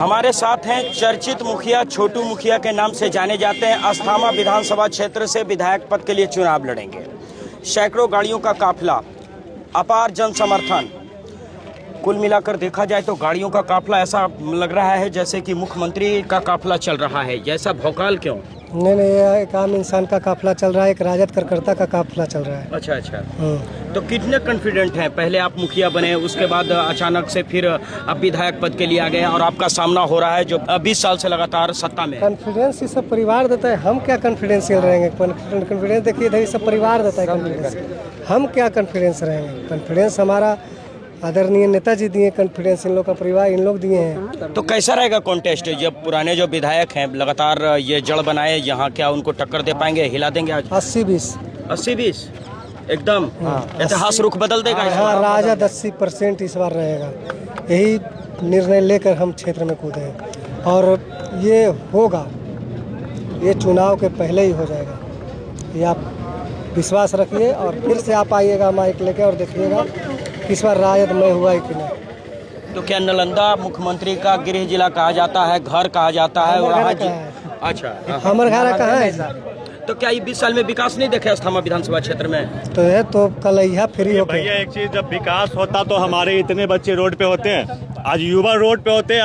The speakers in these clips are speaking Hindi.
हमारे साथ हैं चर्चित मुखिया छोटू मुखिया के नाम से जाने जाते हैं। अस्थामा विधानसभा क्षेत्र से विधायक पद के लिए चुनाव लड़ेंगे। सैकड़ों गाड़ियों का काफिला, अपार जन समर्थन। कुल मिलाकर देखा जाए तो गाड़ियों का काफिला ऐसा लग रहा है जैसे कि मुख्यमंत्री का काफिला चल रहा है। जैसा भौकाल क्यों? नहीं, ये एक आम इंसान का काफिला चल रहा है, एक राजद कार्यकर्ता का काफिला चल रहा है। अच्छा। तो कितने कॉन्फिडेंट हैं? पहले आप मुखिया बने, उसके बाद अचानक से फिर आप विधायक पद के लिए आ गए और आपका सामना हो रहा है जो 20 साल से लगातार सत्ता में। कॉन्फिडेंस ये सब परिवार देता है, हम क्या कॉन्फिडेंशियल रहेंगे? कॉन्फिडेंस देखिए इधर सब परिवार देता है कॉन्फिडेंस, हम क्या कॉन्फिडेंस रहेंगे? कॉन्फिडेंस हमारा आदरणीय नेताजी दिए, कॉन्फिडेंस इन लोग का परिवार इन लोग दिए हैं। तो कैसा रहेगा कॉन्टेस्ट? जब पुराने जो विधायक हैं लगातार ये जड़ बनाए, यहाँ क्या उनको टक्कर दे पाएंगे? हिला देंगे आज? 80-20 एकदम इतिहास रुख बदल देगा। हाँ, राजद 80% इस बार रहेगा। यही निर्णय लेकर हम क्षेत्र में कूदे हैं और ये होगा, ये चुनाव के पहले ही हो जाएगा। ये आप विश्वास रखिए और फिर से आप आइएगा माइक लेके और देखिएगा इस बार राजद में हुआ है कि नहीं। तो क्या नालंदा मुख्यमंत्री का गृह जिला कहा जाता है, घर कहा जाता है? अच्छा, हमारे घर कहाँ है? तो क्या ये 20 साल में विकास नहीं देखे अस्थामा विधानसभा क्षेत्र में? तो है तो कल यहाँ फ्री हो भैया एक चीज, जब विकास होता तो हमारे इतने बच्चे रोड पे होते हैं, आज युवा रोड पे होते हैं,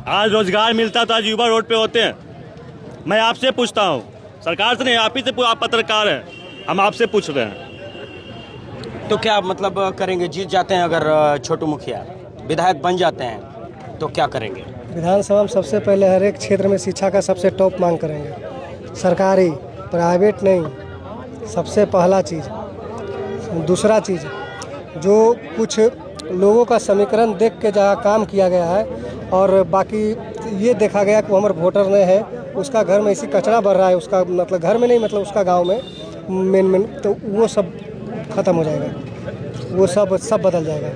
आज रोजगार मिलता तो आज युवा रोड पे होते हैं। मैं आपसे पूछता हूँ, सरकार से नहीं, आप ही से, आप पत्रकार हैं, हम आपसे पूछ रहे हैं। तो क्या मतलब करेंगे? जीत जाते हैं अगर छोटू मुखिया विधायक बन जाते हैं तो क्या करेंगे? विधानसभा में सबसे पहले हर एक क्षेत्र में शिक्षा का सबसे टॉप मांग करेंगे, सरकारी प्राइवेट नहीं, सबसे पहला चीज़। दूसरा चीज़, जो कुछ लोगों का समीकरण देख के जहाँ काम किया गया है और बाकी ये देखा गया कि हमारे वोटर ने है, उसका घर में इसी कचरा भर रहा है, उसका मतलब घर में नहीं, मतलब उसका गांव में मेन तो वो सब खत्म हो जाएगा, वो सब बदल जाएगा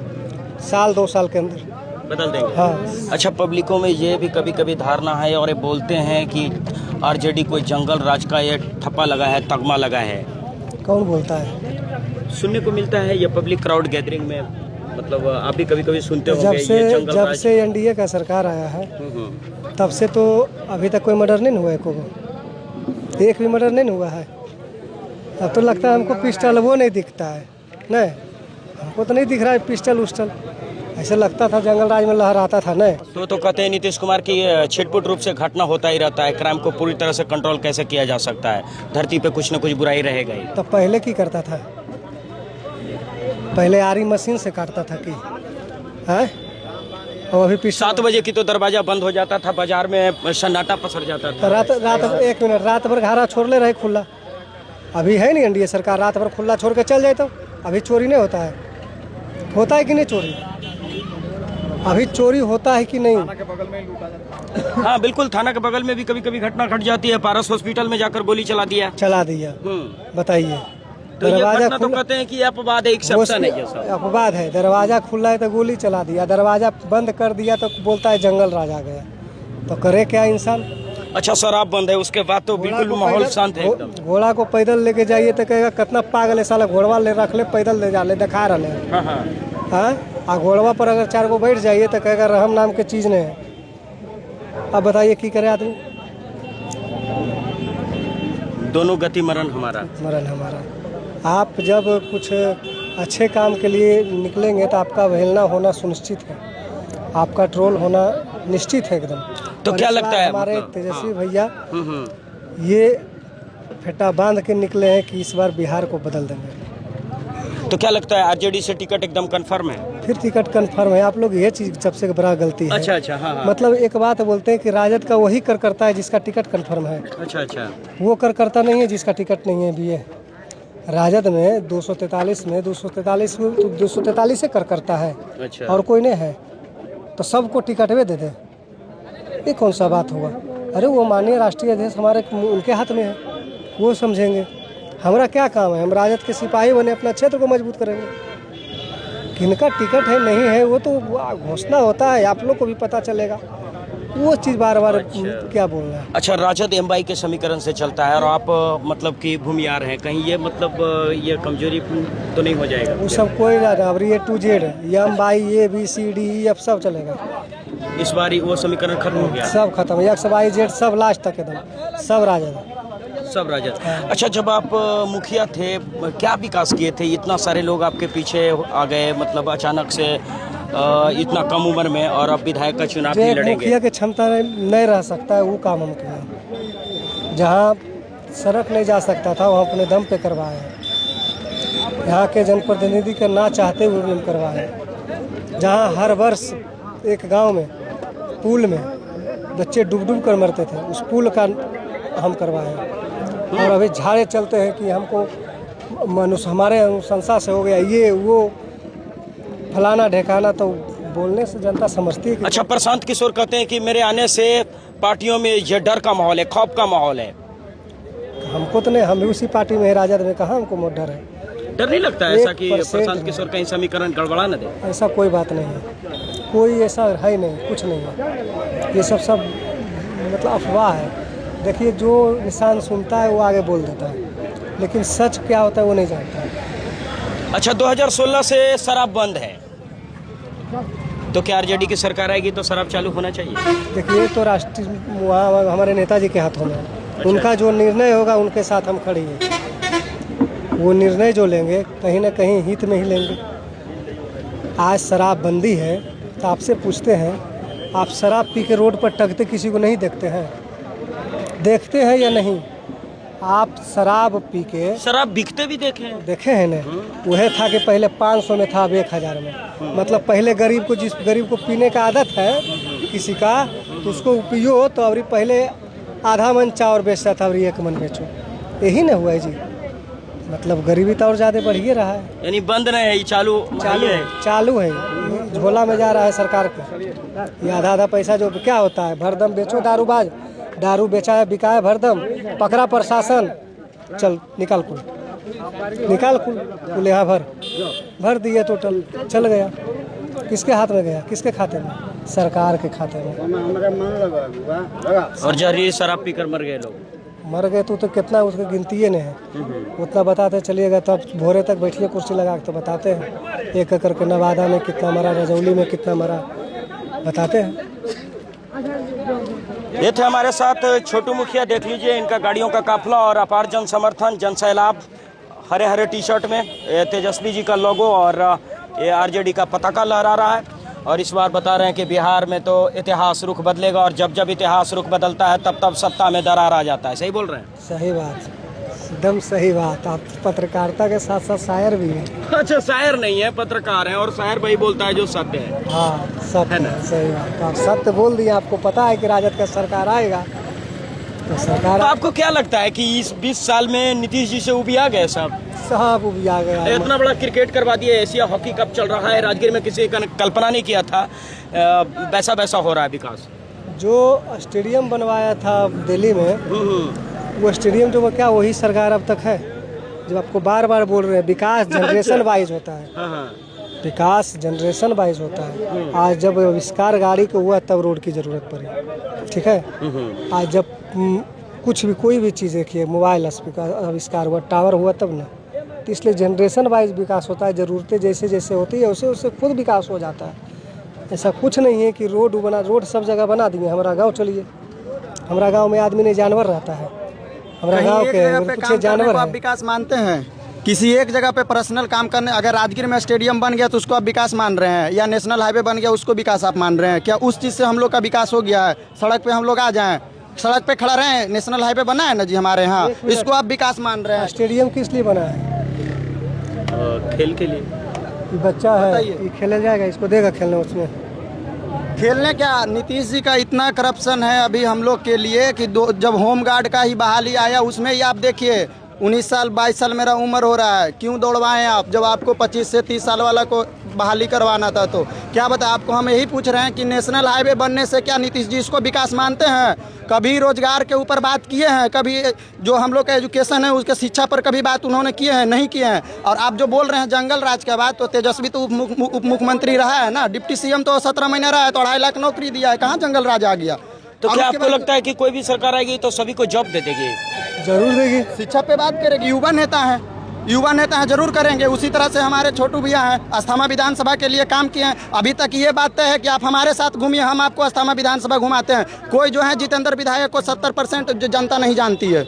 1-2 साल के अंदर बदल देंगे। हाँ। अच्छा, पब्लिकों में ये भी कभी कभी धारणा है और ये बोलते हैं कि आरजेडी कोई जंगल राज का ये ठप्पा लगा है, तगमा लगा है। कौन बोलता है? सुनने को मिलता है ये पब्लिक क्राउड गैदरिंग में, मतलब आप भी कभी कभी सुनते होंगे। जब से एनडीए का सरकार आया है तब से तो अभी तक कोई मर्डर नहीं हुआ है, एक भी मर्डर नहीं हुआ है। अब तो लगता है हमको पिस्टल वो नहीं दिखता है, नहीं हमको तो नहीं दिख रहा है पिस्टल उस्टल, ऐसे लगता था जंगल राज में लहराता था। नहीं तो कहते हैं नीतीश कुमार की छिटपुट रूप से घटना होता ही रहता है, क्राइम को पूरी तरह से कंट्रोल कैसे किया जा सकता है? धरती पे कुछ न कुछ बुराई रहेगा ही। तो पहले की करता था? पहले आरी मशीन से काटता था कि है? और अभी 7 बजे की तो दरवाजा बंद हो जाता था, बाजार में सन्नाटा पसर जाता था। रात भर घारा छोड़ ले रहे खुला। अभी है नहीं एनडीए सरकार, रात भर खुला छोड़ के चल जाए तो अभी चोरी नहीं होता है? होता है कि नहीं चोरी? अभी चोरी होता है कि नहीं? हाँ बिल्कुल, थाना के बगल में भी कभी कभी घटना घट जाती है। पारस हॉस्पिटल में जाकर गोली चला दिया। बताइए। तो दरवाजा तो कहते हैं कि अपवाद है, एक सप्ताह नहीं है सर। अपवाद है, दरवाजा खुला है तो गोली चला दिया, दरवाजा बंद कर दिया तो बोलता है जंगल राज आ गया। तो करे क्या इंसान? अच्छा, शराब बंद है, उसके बाद तो बिल्कुल माहौल शांत है एकदम। घोड़ा को पैदल लेके जाइए तो कहेगा कितना पागल है साला, घोड़वा ले रख ले, पैदल ले जा ले, दिखा रहे हैं। हाँ, घोड़वा पर अगर 4 को बैठ जाइए तो कहेगा रहम नाम के चीज़ नहीं है। अब बताइए की करे आदमी? दोनों गति मरण हमारा। आप जब कुछ अच्छे काम के लिए निकलेंगे तो आपका अवहेलना होना सुनिश्चित है, आपका ट्रोल होना निश्चित है एकदम। तो क्या लगता है हमारे तेजस्वी भैया ये फेटा बांध के निकले हैं कि इस बार बिहार को बदल देंगे। तो क्या लगता है आरजेडी से टिकट एकदम कंफर्म है? फिर टिकट कंफर्म है। आप लोग ये चीज सबसे बड़ा गलती है। अच्छा, हाँ। मतलब एक बात बोलते हैं कि राजद का वही करता है जिसका टिकट कंफर्म है। अच्छा। वो करता नहीं है जिसका टिकट नहीं है। भी है राजद में 243 से करता है। अच्छा। और कोई नहीं है तो सबको टिकट वे दे दे, ये कौन सा बात हुआ? अरे वो माननीय राष्ट्रीय अध्यक्ष हमारे उनके हाथ में है, वो समझेंगे। हमारा क्या काम है? हम राजद के सिपाही बने, अपना क्षेत्र को मजबूत करेंगे। किनका टिकट है नहीं है वो तो घोषणा होता है, आप लोग को भी पता चलेगा। वो चीज़ बार क्या बोलना है? अच्छा, राजद एमवाई के समीकरण से चलता है और आप मतलब कि भूमियार हैं, कहीं ये मतलब ये कमजोरी तो नहीं हो जाएगा? वो सब कोई ना, अब ये two Z M by A B C D E F सब चलेगा। इस बार वो समीकरण खत्म हो गया, सब खत्म, XYZ सब लास्ट तक एकदम सब राजद, सब राजद। अच्छा, जब आप मुखिया थे क्या विकास किए थे? इतना सारे लोग आपके पीछे आ गए, मतलब अचानक से इतना कम उम्र में, और अब विधायक का चुनाव भी लड़ेंगे। मुखिया की क्षमता नहीं रह सकता है, वो काम हम किए। जहाँ सड़क नहीं जा सकता था वहाँ अपने दम पे करवाए। यहाँ के जनप्रतिनिधि के ना चाहते हुए भी हम करवाए। जहाँ हर वर्ष एक गांव में पुल में बच्चे डूब डूब कर मरते थे, उस पुल का हम करवाए। और अभी झाड़े चलते हैं कि हमको मनुष्य हमारे अनुशंसा से हो गया, ये वो फलाना ढेकाना, तो बोलने से जनता समझती है कि अच्छा, प्रशांत किशोर कहते हैं कि मेरे आने से पार्टियों में ये डर का माहौल है, खौफ का माहौल है। हमको तो नहीं, हम भी उसी पार्टी में है, राजद में, कहाँ हमको डर है। डर नहीं लगता है ऐसा कि प्रशांत किशोर कहीं समीकरण गड़बड़ा न दे? ऐसा कोई बात नहीं है, कोई ऐसा है नहीं, कुछ नहीं है, ये सब मतलब अफवाह है। देखिए, जो इंसान सुनता है वो आगे बोल देता है, लेकिन सच क्या होता है वो नहीं जानता है। अच्छा, 2016 से शराब बंद है, तो क्या आरजेडी की सरकार आएगी तो शराब चालू होना चाहिए? देखिए, तो राष्ट्रीय वहाँ हमारे नेताजी के हाथों में, उनका जो निर्णय होगा उनके साथ हम खड़े हैं। वो निर्णय जो लेंगे कहीं ना कहीं हित में ही लेंगे। आज शराबबंदी है तो आपसे पूछते हैं, आप शराब पी के रोड पर टकते किसी को नहीं देखते हैं? देखते हैं या नहीं? आप शराब पी के शराब बिकते भी देखे हैं ना? वह था कि पहले 500 में था, अब 1000 में। मतलब पहले गरीब को, जिस गरीब को पीने का आदत है किसी का, तो उसको पियो, तो अभी पहले आधा मन चावल बेचता था, अभी 1 मन बेचो। यही ना हुआ है जी, मतलब गरीबी तो और ज़्यादा बढ़ ही रहा है। यानी बंद नहीं है, ये चालू है। झोला में जा रहा है सरकार के। ये आधा पैसा जो क्या होता है, भरदम बेचो दारूबाज, दारू बेचा है, बिका है भरदम, पकड़ा प्रशासन, चल निकाल कुल, कुल यहाँ भर दिए, टोटल चल गया। किसके हाथ में गया? किसके खाते में? सरकार के खाते में। और जहरीली शराब पीकर मर गए लोग, मर गए तो कितना, उसकी गिनती नहीं है, उतना बताते चलिएगा। तब भोरे तक बैठिए कुर्सी लगा के तो बताते हैं, एक एक करके नवादा में कितना मरा, रजौली में कितना मरा, बताते हैं। ये थे हमारे साथ छोटू मुखिया, देख लीजिए इनका गाड़ियों का काफिला और अपार जन समर्थन, जन सैलाब, हरे हरे टी शर्ट में तेजस्वी जी का लोगो और ये आरजेडी का पताका लहरा रहा है। और इस बार बता रहे हैं कि बिहार में तो इतिहास रुख बदलेगा, और जब जब इतिहास रुख बदलता है तब तब सत्ता में दरार आ जाता है। सही बोल रहे हैं? सही बात, एकदम सही बात। आप पत्रकारिता के साथ साथ शायर भी हैं। अच्छा, शायर नहीं है, पत्रकार हैं, और शायर वही बोलता है जो सत्य है। हाँ, सत्य है, सही बात। आप सत्य बोल दिए, आपको पता है कि राजद का सरकार आएगा, तो सरकार। तो आपको क्या लगता है कि इस 20 साल में नीतीश जी से उबिया गए सब उबिया गया? इतना बड़ा क्रिकेट करवा दिए, एशिया हॉकी कप चल रहा है, राजगीर में किसी का कल्पना नहीं किया था वैसा वैसा हो रहा है विकास। जो स्टेडियम बनवाया था दिल्ली में, वो स्टेडियम जो क्या वही सरकार अब तक है? जब आपको बार बार बोल रहे हैं, विकास जनरेशन वाइज होता है, विकास जनरेशन वाइज होता है। आज जब आविष्कार गाड़ी को हुआ तब रोड की जरूरत पड़ी, ठीक है? आज जब कुछ भी कोई भी चीज़ देखिए, मोबाइल आविष्कार हुआ, टावर हुआ तब ना, तो इसलिए जनरेशन वाइज विकास होता है। ज़रूरतें जैसे जैसे होती है उससे उससे खुद विकास हो जाता है। ऐसा कुछ नहीं है कि रोड सब जगह बना दिए। हमारा गांव चलिए, हमारा गांव में आदमी नहीं, जानवर रहता है। हमारा गांव के कुछ जानवर आप विकास मानते हैं? किसी एक जगह पे पर्सनल काम करने, अगर राजगीर में स्टेडियम बन गया तो उसको आप विकास मान रहे हैं, या नेशनल हाईवे बन गया उसको विकास आप मान रहे हैं? क्या उस चीज़ से हम लोग का विकास हो गया है? सड़क पे हम लोग आ जाएं, सड़क पे खड़ा रहें, नेशनल हाईवे बना है ना जी हमारे यहाँ, इसको आप विकास मान रहे हैं? स्टेडियम किस लिए बना है? खेल के लिए। बच्चा है, ये खेले जाएगा, इसको देगा खेलने, उसमें खेलने क्या? नीतीश जी का इतना करप्शन है अभी हम लोग के लिए कि जब होम गार्ड का ही बहाली आया उसमें ही आप देखिए 19 साल 22 साल मेरा उम्र हो रहा है, क्यों दौड़वाएं आप? जब आपको 25 से 30 साल वाला को बहाली करवाना था तो क्या बता? आपको हम यही पूछ रहे हैं कि नेशनल हाईवे बनने से क्या नीतीश जी इसको विकास मानते हैं? कभी रोजगार के ऊपर बात किए हैं? कभी जो हम लोग का एजुकेशन है उसके शिक्षा पर कभी बात उन्होंने किए हैं? नहीं किए हैं। और आप जो बोल रहे हैं जंगल राज के बात, तो तेजस्वी तो उप मुख्यमंत्री रहा है ना, डिप्टी सीएम तो 17 महीने रहा है, तो 2.5 लाख नौकरी दिया है, कहाँ जंगल राज आ गया? तो क्या आपको लगता है कि कोई भी सरकार आएगी तो सभी को जॉब दे देगी? जरूर देगी। शिक्षा पे बात करेगी, युवा नेता है, युवा नेता हैं, जरूर करेंगे। उसी तरह से हमारे छोटू भैया हैं, अस्थामा विधानसभा के लिए काम किए हैं। अभी तक ये बात तय है कि आप हमारे साथ घूमिए, हम आपको अस्थामा विधानसभा घुमाते हैं। कोई जो है जितेंद्र विधायक को 70% जो जनता नहीं जानती है।